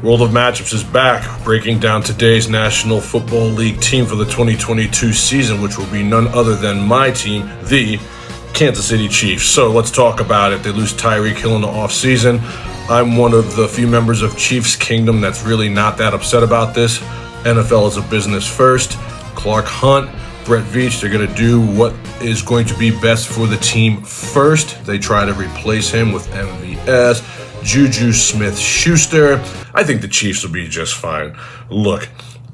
World of Matchups is back, breaking down today's National Football League team for the 2022 season, which will be none other than my team, the Kansas City Chiefs. So let's talk about it. They lose Tyreek Hill in the offseason. I'm one of the few members of Chiefs Kingdom that's really not that upset about this. NFL is a business first. Clark Hunt, Brett Veach, they're going to do what is going to be best for the team first. They try to replace him with MVS, Juju Smith-Schuster. I think the Chiefs will be just fine. Look,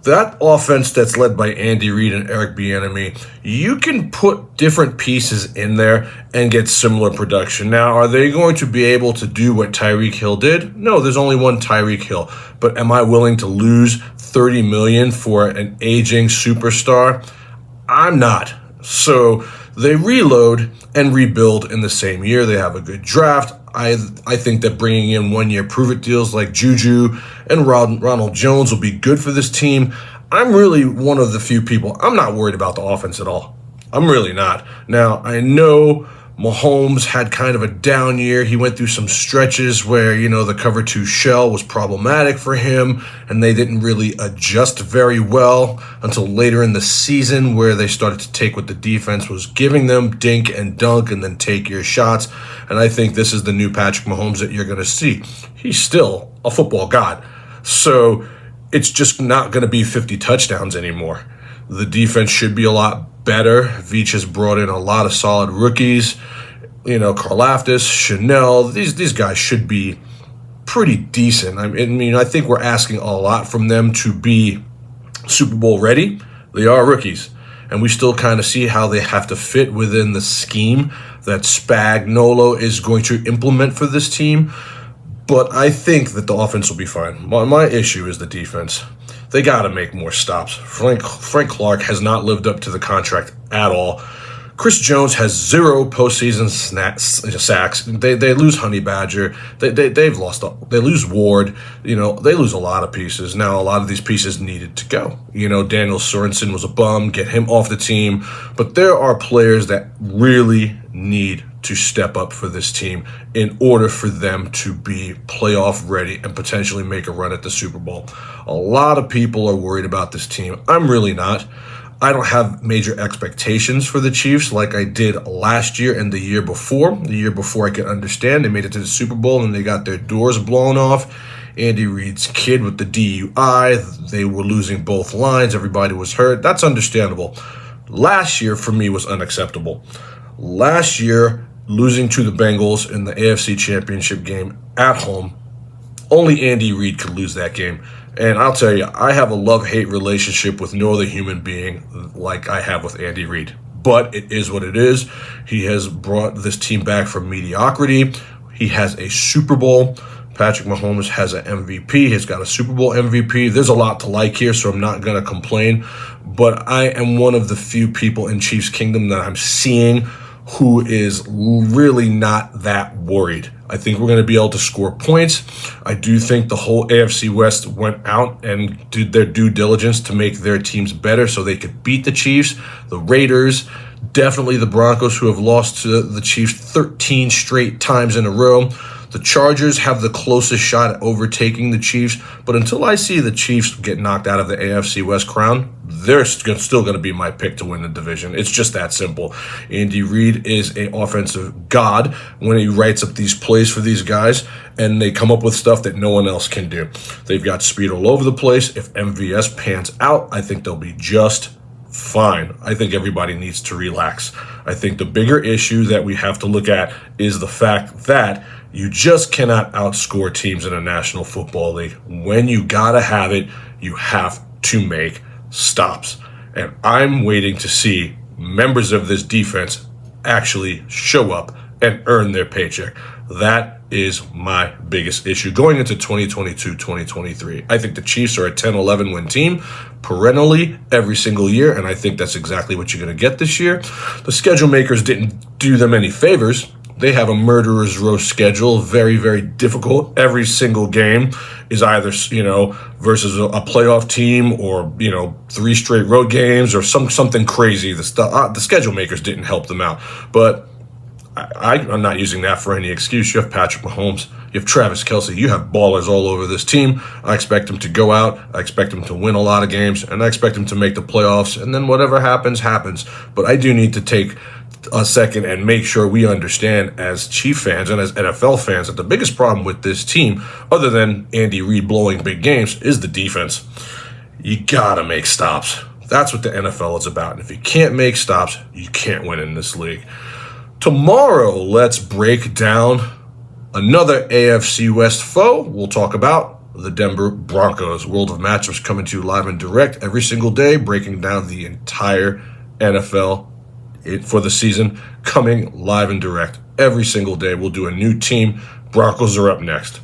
that offense that's led by Andy Reid and Eric Bieniemy, you can put different pieces in there and get similar production. Now, are they going to be able to do what Tyreek Hill did? No, there's only one Tyreek Hill. But am I willing to lose $30 million for an aging superstar? I'm not. So they reload and rebuild in the same year. They have a good draft. I think that bringing in one-year prove-it deals like Juju and Ronald Jones will be good for this team. I'm really one of the few people. I'm not worried about the offense at all. I'm really not. Now, I know Mahomes had kind of a down year. He went through some stretches where, the cover two shell was problematic for him, and they didn't really adjust very well until later in the season where they started to take what the defense was giving them, dink and dunk, and then take your shots. And I think this is the new Patrick Mahomes that you're going to see. He's still a football god. So it's just not going to be 50 touchdowns anymore. The defense should be a lot better. Veach has brought in a lot of solid rookies. Karlaftis, Chanel, these guys should be pretty decent. I think we're asking a lot from them to be Super Bowl ready. They are rookies. And we still kind of see how they have to fit within the scheme that Spagnuolo is going to implement for this team. But I think that the offense will be fine. My issue is the defense. They got to make more stops. Frank Clark has not lived up to the contract at all. Chris Jones has 0 postseason sacks. They lose Honey Badger. They've lost. They lose Ward. They lose a lot of pieces. Now a lot of these pieces needed to go. Daniel Sorensen was a bum. Get him off the team. But there are players that really need to step up for this team in order for them to be playoff ready and potentially make a run at the Super Bowl. A lot of people are worried about this team. I'm really not. I don't have major expectations for the Chiefs like I did last year and the year before. The year before I could understand. They made it to the Super Bowl and they got their doors blown off. Andy Reid's kid with the DUI. They were losing both lines. Everybody was hurt. That's understandable. Last year for me was unacceptable. Last year, losing to the Bengals in the AFC Championship game at home, only Andy Reid could lose that game. And I'll tell you, I have a love-hate relationship with no other human being like I have with Andy Reid. But it is what it is. He has brought this team back from mediocrity. He has a Super Bowl. Patrick Mahomes has an MVP. He's got a Super Bowl MVP. There's a lot to like here, so I'm not going to complain. But I am one of the few people in Chiefs Kingdom that I'm seeing who is really not that worried. I think we're going to be able to score points. I do think the whole AFC West went out and did their due diligence to make their teams better so they could beat the Chiefs, the Raiders, definitely the Broncos, who have lost to the Chiefs 13 straight times in a row. The Chargers have the closest shot at overtaking the Chiefs, but until I see the Chiefs get knocked out of the AFC West crown, they're still going to be my pick to win the division. It's just that simple. Andy Reid is an offensive god when he writes up these plays for these guys, and they come up with stuff that no one else can do. They've got speed all over the place. If MVS pans out, I think they'll be just fine. I think everybody needs to relax. I think the bigger issue that we have to look at is the fact that you just cannot outscore teams in a National Football League. When you gotta have it, you have to make stops. And I'm waiting to see members of this defense actually show up and earn their paycheck. That is my biggest issue going into 2022-2023. I think the Chiefs are a 10-11 win team perennially every single year, and I think that's exactly what you're going to get this year. The schedule makers didn't do them any favors. They have a murderer's row schedule, very, very difficult. Every single game is either, versus a playoff team or, 3 straight road games or something crazy. The schedule makers didn't help them out. But I'm not using that for any excuse. You have Patrick Mahomes. You have Travis Kelce. You have ballers all over this team. I expect them to go out. I expect them to win a lot of games. And I expect them to make the playoffs. And then whatever happens, happens. But I do need to take a second and make sure we understand as Chief fans and as NFL fans that the biggest problem with this team, other than Andy Reid blowing big games, is the defense. You gotta make stops. That's what the NFL is about. And if you can't make stops, you can't win in this league. Tomorrow, let's break down another AFC West foe. We'll talk about the Denver Broncos. World of Matchups coming to you live and direct every single day, breaking down the entire NFL for the season, coming live and direct every single day. We'll do a new team. Broncos are up next.